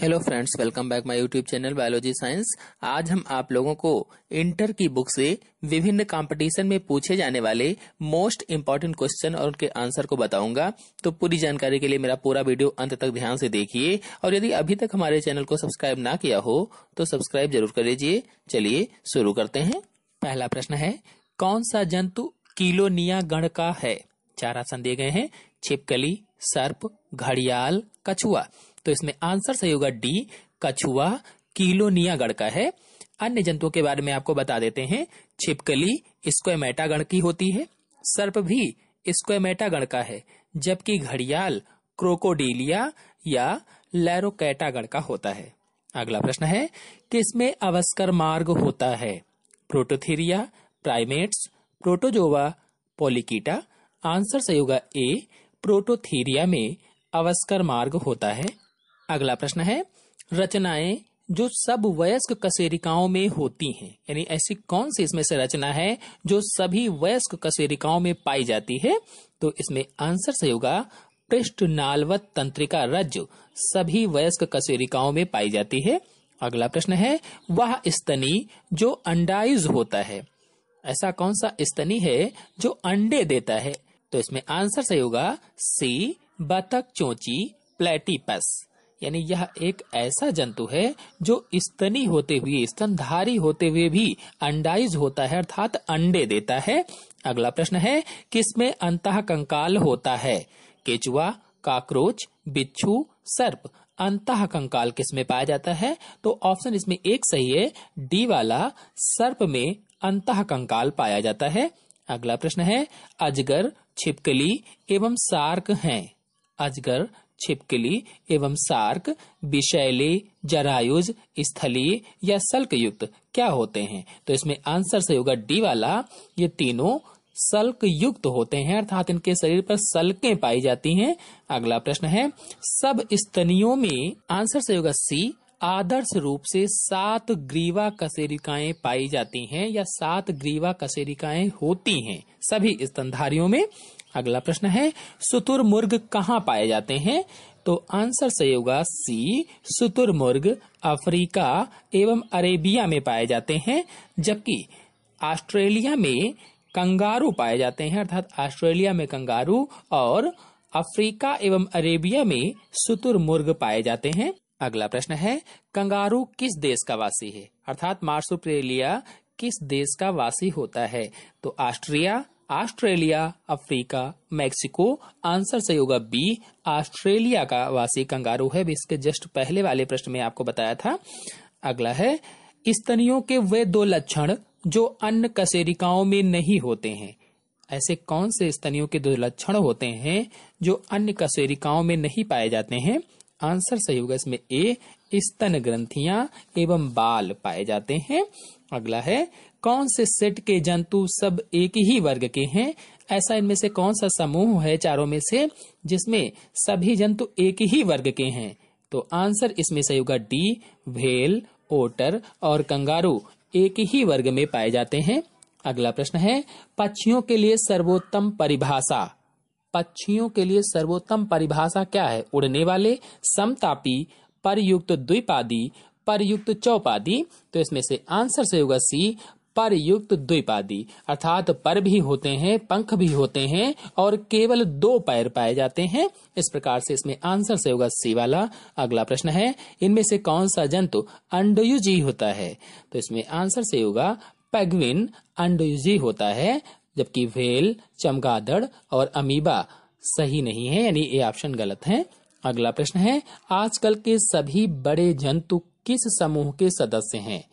Hello friends, welcome back my YouTube channel biology science. आज हम आप लोगों को इंटर की बुक से विभिन्न कंपटीशन में पूछे जाने वाले मोस्ट इंपॉर्टेंट क्वेश्चन और उनके आंसर को बताऊंगा। तो पूरी जानकारी के लिए मेरा पूरा वीडियो अंत तक ध्यान से देखिए, और यदि अभी तक हमारे चैनल को सब्सक्राइब ना किया हो तो सब्सक्राइब जरूर कर लीजिए। चलिए शुरू करते हैं। पहला प्रश्न है, कौन सा जंतु कीलोनिया गण का है? चार ऑप्शन दिए गए हैं, छिपकली, सर्प, घड़ियाल, कछुआ। तो इसमें आंसर सही होगा डी, कछुआ कीलोनिया गण का है। अन्य जंतुओं के बारे में आपको बता देते हैं। छिपकली स्क्वैमेटा गण की होती है, सर्प भी स्क्वैमेटा गण का है, जबकि घड़ियाल क्रोकोडिलिया या लैरोकैटा गण का होता है। अगला प्रश्न है, किसमें अवस्कर मार्ग होता है? Prototheria, primates, protozoa, polychaeta. Answer सही होगा ए, प्रोटोथीरिया में अवस्कर मार्ग होता है। अगला प्रश्न है, रचनाएं जो सब वयस्क कशेरुकियों में होती हैं, यानी ऐसी कौन सी इसमें से रचना है जो सभी वयस्क कशेरुकियों में पाई जाती है? तो इसमें आंसर सही होगा पृष्ठनालवत तंत्रिका रज्जु सभी वयस्क कशेरुकियों में पाई जाती है। अगला प्रश्न है, वह स्तनी जो अंडाइज होता है, ऐसा कौन सा स्तनी है जो अंडे देता है? तो इसमें आंसर सही होगा सी, बतख चोंची प्लेटिपस। यानी यह एक ऐसा जंतु है जो स्तनी होते हुए, स्तनधारी होते हुए भी अंडाइज होता है, अर्थात अंडे देता है। अगला प्रश्न है, किसमें अंतःकंकाल होता है? केचुआ, काकरोच, बिच्छू, सर्प। अंतःकंकाल किसमें पाया जाता है? तो ऑप्शन इसमें एक सही है, डी वाला, सर्प में अंतःकंकाल पाया जाता है। अगला प्रश्न है, अजगर, छिपकली एवं सार्क हैं। अजगर, छिपकली एवं सार्क विषैले, जरायुज, स्थलीय या सल्क युक्त क्या होते हैं? तो इसमें आंसर सही होगा डी वाला, ये तीनों सल्क युक्त होते हैं, अर्थात इनके शरीर पर सल्कें पाई जाती हैं। अगला प्रश्न है, सब स्तनियों में आंसर सही होगा सी, आदर्श रूप से 7 ग्रीवा कशेरुकियां पाई जाती हैं या 7 ग्रीवा कशेरुकियां होती हैं सभी स्तनधारियों में। अगला प्रश्न है, शुतुरमुर्ग कहाँ पाए जाते हैं? तो आंसर सही होगा सी, शुतुरमुर्ग अफ्रीका एवं अरेबिया में पाए जाते हैं, जबकि ऑस्ट्रेलिया में कंगारू पाए जाते हैं, अर्थात ऑस्ट्रेलिया में कंगारू और अफ्रीका एवं अरेबिया में शुतुरमुर्ग पाए जाते हैं। अगला प्रश्न है, कंगारू किस देश का वासी है? अर्थात मार्सुपियलिया किस देश का वासी होता है? तो Austria, Australia, Africa, Mexico. Answer सही होगा बी, ऑस्ट्रेलिया का वासी कंगारू है। इसके जस्ट पहले वाले प्रश्न में आपको बताया था। अगला है, स्तनियों के वे 2 लक्षण जो अन्य कशेरुकियों में नहीं होते हैं। ऐसे कौन से स्तनियों के 2 लक्षण होते हैं जो अन्य कशेरुकियों में नहीं पाए जाते हैं? आंसर सही होगा इसमें ए, स्तन ग्रंथियां एवं बाल पाए जाते हैं। अगला है, कौन से सेट के जंतु सब एक ही वर्ग के हैं? ऐसा इनमें से कौन सा समूह है चारों में से जिसमें सभी जंतु एक ही वर्ग के हैं? तो आंसर इसमें सही होगा डी, व्हेल, ओटर और कंगारू एक ही वर्ग में पाए जाते हैं। अगला प्रश्न है, पक्षियों के लिए सर्वोत्तम परिभाषा। पक्षियों के लिए सर्वोत्तम परिभाषा क्या है? उड़ने वाले, समतापी, परयुक्त द्विपादी, परयुक्त चौपादी। तो इसमें से आंसर से होगा सी, परयुक्त द्विपादी, अर्थात पर भी होते हैं, पंख भी होते हैं और केवल 2 पैर पाए जाते हैं। इस प्रकार से इसमें आंसर से होगा सी वाला। अगला प्रश्न है, इनमें से कौन सा जंतु अंडयुजी होता है? तो इसमें आंसर से होगा पेंगुइन अंडयुजी होता है, जबकि व्हेल, चमगादड़ और अमीबा सही नहीं है, यानी ये ऑप्शन गलत है। अगला प्रश्न है, आजकल के सभी बड़े जंतु किस समूह के सदस्य हैं?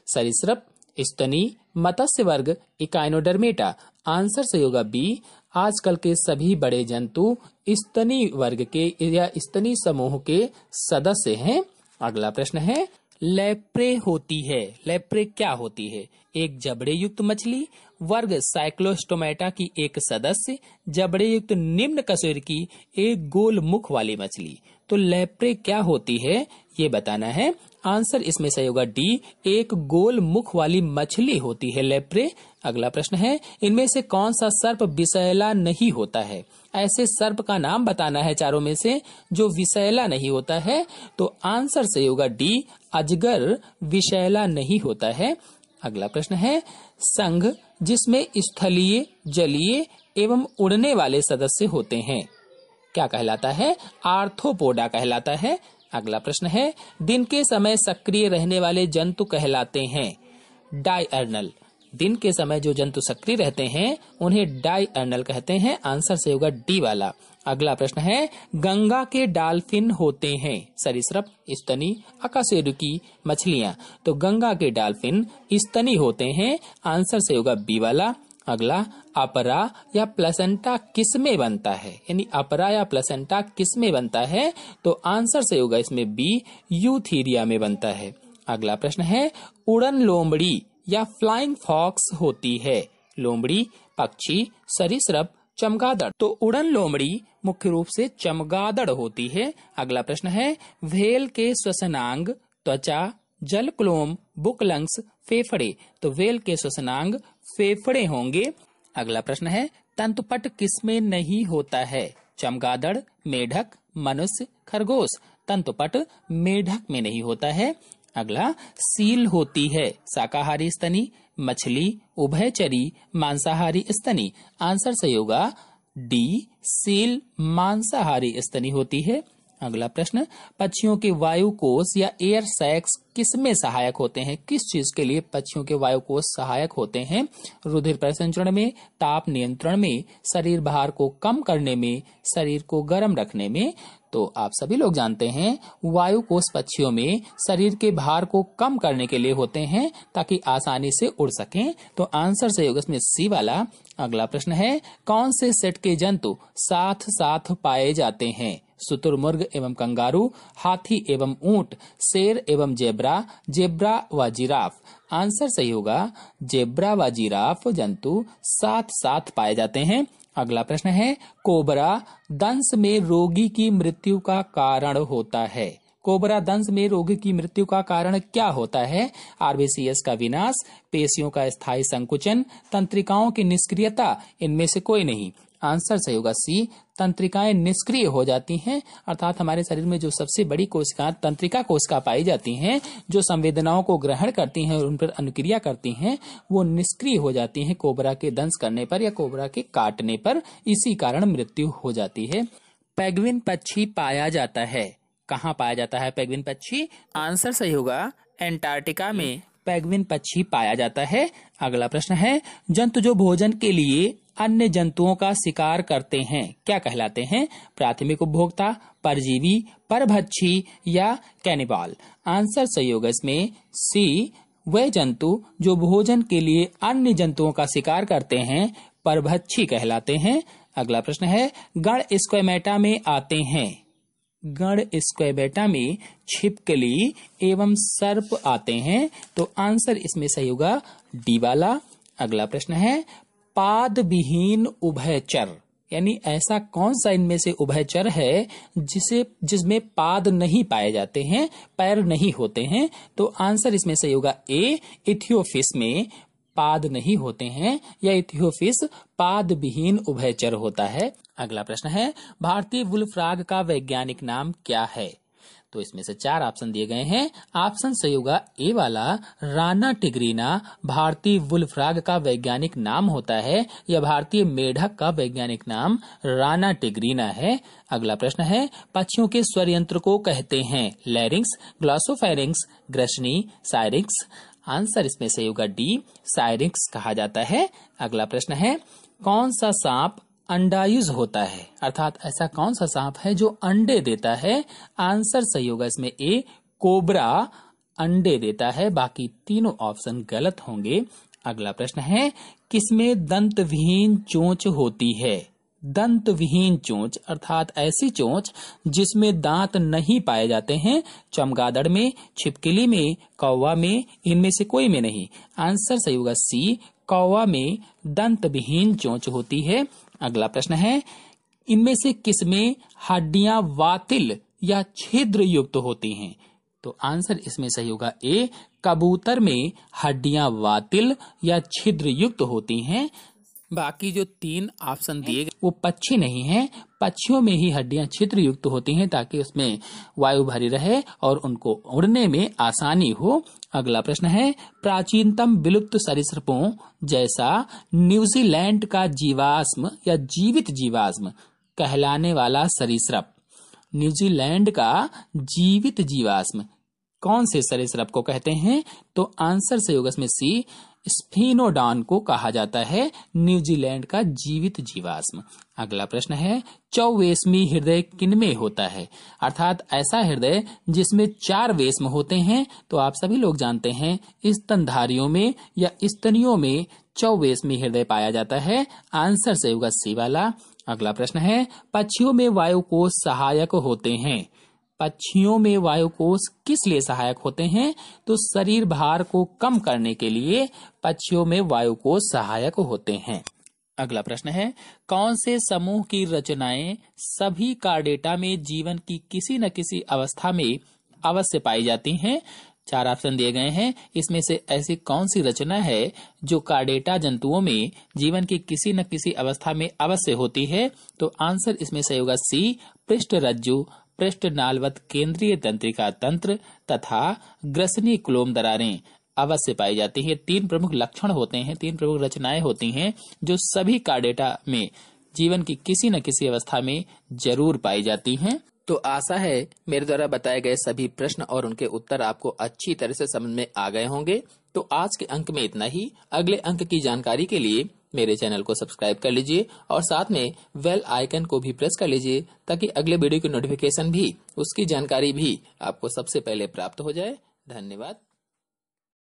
सरीसृप, स्तनी, मत्स्य वर्ग, इकाइनोडर्मेटा। आंसर सही होगा बी, आजकल के सभी बड़े जंतु स्तनी वर्ग के या स्तनी समूह के सदस्य हैं। अगला प्रश्न है, लेप्रे होती है, लेप्रे क्या होती है? एक जबड़े युक्त मछली, वर्ग साइक्लोस्टोमेटा की एक सदस्य, जबड़े युक्त निम्न कशेरुकी, एक गोल मुख वाली मछली। तो लेप्रे क्या होती है ये बताना है। आंसर इसमें सही होगा डी, एक गोल मुख वाली मछली होती है लेप्रे। अगला प्रश्न है, इनमें से कौन सा सर्प विषैला नहीं होता है? ऐसे सर्प का नाम बताना है चारों में से जो विषैला नहीं होता है। तो आंसर सही होगा डी, अजगर विषैला नहीं होता है। अगला प्रश्न है, संघ जिसमें स्थलीय, जलीय एवं उड़ने वाले सदस्य होते हैं क्या कहलाता है? आर्थ्रोपोडा कहलाता है। अगला प्रश्न है, दिन के समय सक्रिय रहने वाले जंतु कहलाते हैं डायर्नल। दिन के समय जो जंतु सक्रिय रहते हैं उन्हें डायर्नल कहते हैं। आंसर से होगा डी वाला। अगला प्रश्न है, गंगा के डॉल्फिन होते हैं सरीसृप, स्तनी, अकशेरुकी मछलियां। तो गंगा के डॉल्फिन स्तनी होते हैं। आंसर से होगा बी वाला। अगला, अपरा या प्लेसेंटा किस में बनता है? यानी अपरा या प्लेसेंटा किस में बनता है? तो आंसर से होगा इसमें बी, यूथीरिया में बनता है। अगला प्रश्न है, उड़न लोमड़ी या फ्लाइंग फॉक्स होती है? लोमड़ी पक्षी, सरीसृप, चमगादड़। तो उड़न लोमड़ी मुख्य रूप से चमगादड़ होती है। अगला प्रश्न है, व्हेल के श्वसनांग त्वचा, जलक्लोम, बुकलंग्स, फेफड़े। तो व्हेल के श्वसनांग फेफड़े होंगे। अगला प्रश्न है, तंतुपट किसमें नहीं होता है? चमगादड़, मेढक, मनुष्य, खरगोश। तंतुपट मेढक में नहीं होता है। अगला, सील होती है शाकाहारी स्तनी, मछली, उभयचरी, मांसाहारी स्तनी। आंसर सही होगा डी, सील मांसाहारी स्तनी होती है। अगला प्रश्न, पक्षियों के वायु कोष या एयर सैक्स किसमें सहायक होते हैं? किस चीज के लिए पक्षियों के वायु कोष सहायक होते हैं? रुधिर परिसंचरण में, ताप नियंत्रण में, शरीर भार को कम करने में, शरीर को गर्म रखने में। तो आप सभी लोग जानते हैं वायु कोष पक्षियों में शरीर के भार को कम करने के लिए होते हैं ताकि आसानी से उड़ सकें। तो आंसर सही होगा इसमें सी वाला। अगला प्रश्न है, कौन से सेट के जंतु साथ साथ पाए जाते हैं? शुतुरमुर्ग एवं कंगारू, हाथी एवं ऊंट, शेर एवं जेब्रा, जेब्रा व जिराफ। आंसर सही होगा जेब्रा व जिराफ जंतु साथ साथ पाए जाते हैं। अगला प्रश्न है, कोबरा दंश में रोगी की मृत्यु का कारण होता है? कोबरा दंश में रोगी की मृत्यु का कारण क्या होता है? आरबीसीएस का विनाश, पेशियों का स्थायी संकुचन, तंत्रिकाओं की निष्क्रियता। इनमें से कोई नहीं। आंसर सही होगा सी, तंत्रिकाएं निष्क्रिय हो जाती हैं। अर्थात हमारे शरीर में जो सबसे बड़ी कोशिका तंत्रिका कोशिका पाई जाती हैं, जो संवेदनाओं को ग्रहण करती हैं और उन पर अनुक्रिया करती हैं, वो निष्क्रिय हो जाती हैं कोबरा के दंश करने पर या कोबरा के काटने पर। इसी कारण मृत्यु हो जाती है। पेंगुइन पक्षी पाया जाता है कहाँ पाया जाता है पेंगुइन पक्षी? आंसर सही होगा एंटार्क्टिका में पेंगुइन पक्षी पाया जाता है। अगला प्रश्न है, जंतु जो भोजन के लिए अन्य जंतुओं का शिकार करते हैं क्या कहलाते हैं? प्राथमिक उपभोक्ता, परजीवी, परभक्षी या कैनिबाल। आंसर सही होगा इसमें सी, वे जंतु जो भोजन के लिए अन्य जंतुओं का शिकार करते हैं परभक्षी कहलाते हैं। अगला प्रश्न है, गण स्क्वैमेटा में आते हैं? गण स्क्वैमेटा में छिपकली एवं सर्प आते हैं। तो आंसर इसमें सही होगा डी वाला। अगला प्रश्न है, पाद विहीन उभयचर, यानी ऐसा कौन सा इनमें से उभयचर है जिसमें पाद नहीं पाए जाते हैं, पैर नहीं होते हैं? तो आंसर इसमें सही होगा ए, इथियोफिस में पाद नहीं होते हैं या इथियोफिस पाद विहीन उभयचर होता है। अगला प्रश्न है, भारतीय बुलफ्रॉग का वैज्ञानिक नाम क्या है? तो इसमें से 4 ऑप्शन दिए गए हैं। ऑप्शन सही होगा ए वाला, राना टिग्रीना भारतीय बुलफ्रॉग का वैज्ञानिक नाम होता है। यह भारतीय मेढक का वैज्ञानिक नाम राना टिग्रीना है। अगला प्रश्न है, पक्षियों के स्वर यंत्र को कहते हैं? लैरिंक्स, ग्लॉसोफेरिंक्स, ग्रसनी, साइरिंक्स। आंसर इसमें सही होगा डी, साइरिंक्स कहा जाता है। अगला प्रश्न है, कौन सा सांप अंडायुज होता है? अर्थात ऐसा कौन सा सांप है जो अंडे देता है? आंसर सही होगा इसमें ए, कोबरा अंडे देता है। बाकी तीनों ऑप्शन गलत होंगे। अगला प्रश्न है, किसमें दंत विहीन चोंच होती है? दंत विहीन चोंच अर्थात ऐसी चोंच जिसमें दांत नहीं पाए जाते हैं। चमगादड़ में, छिपकली में, कौवा में, इनमें से कोई में नहीं। आंसर सही होगा सी, कौवा में दंत विहीन चोंच होती है। अगला प्रश्न है, इनमें से किसमें हड्डियां वातिल या छिद्र युक्त होती हैं? तो आंसर इसमें सही होगा ए, कबूतर में हड्डियां वातिल या छिद्र युक्त होती हैं। बाकी जो 3 ऑप्शन दिए गए वो पक्षी नहीं है, पक्षियों में ही हड्डियां छिद्र युक्त होती हैं ताकि उसमें वायु भरी रहे और उनको उड़ने में आसानी हो। अगला प्रश्न है, प्राचीनतम विलुप्त सरीसृपों जैसा न्यूजीलैंड का जीवाश्म या जीवित जीवाश्म कहलाने वाला सरीसृप, न्यूजीलैंड का जीवित जीवाश्म कौन से सरीसृप को कहते हैं? तो आंसर सही होगा इसमें सी, स्फिनोडॉन को कहा जाता है न्यूजीलैंड का जीवित जीवाश्म। अगला प्रश्न है, चौवेशमी हृदय किनमें होता है? अर्थात ऐसा हृदय जिसमें 4 वेश्म होते हैं। तो आप सभी लोग जानते हैं स्तनधारियों में या स्तनियों में चौवेशमी हृदय पाया जाता है। आंसर सही होगा सी वाला। अगला प्रश्न है, पक्षियों में वायुकोश सहायक होते हैं। पक्षियों में वायुकोश किस लिए सहायक होते हैं? तो शरीर भार को कम करने के लिए पक्षियों में वायुकोश सहायक होते हैं। अगला प्रश्न है, कौन से समूह की रचनाएं सभी कार्डेटा में जीवन की किसी न किसी अवस्था में अवश्य पाई जाती हैं? 4 ऑप्शन दिए गए हैं, इसमें से ऐसी कौन सी रचना है जो कार्डेटा जंतुओं में जीवन की किसी न किसी अवस्था में अवश्य होती है? तो आंसर इसमें सही होगा सी, पृष्ठ रज्जु, पृष्ठ नालवत केंद्रीय तंत्रिका तंत्र तथा ग्रसनी क्लोम दरारें अवश्य पाई जाती है। 3 प्रमुख लक्षण होते हैं, 3 प्रमुख रचनाएं होती हैं जो सभी कार्डेटा में जीवन की किसी न किसी अवस्था में जरूर पाई जाती हैं। तो आशा है मेरे द्वारा बताए गए सभी प्रश्न और उनके उत्तर आपको अच्छी तरह से समझ में आ गए होंगे। तो आज के अंक में इतना ही। अगले अंक की जानकारी के लिए मेरे चैनल को सब्सक्राइब कर लीजिए और साथ में बेल आइकन को भी प्रेस कर लीजिए ताकि अगले वीडियो की नोटिफिकेशन भी, उसकी जानकारी भी आपको सबसे पहले प्राप्त हो जाए। धन्यवाद।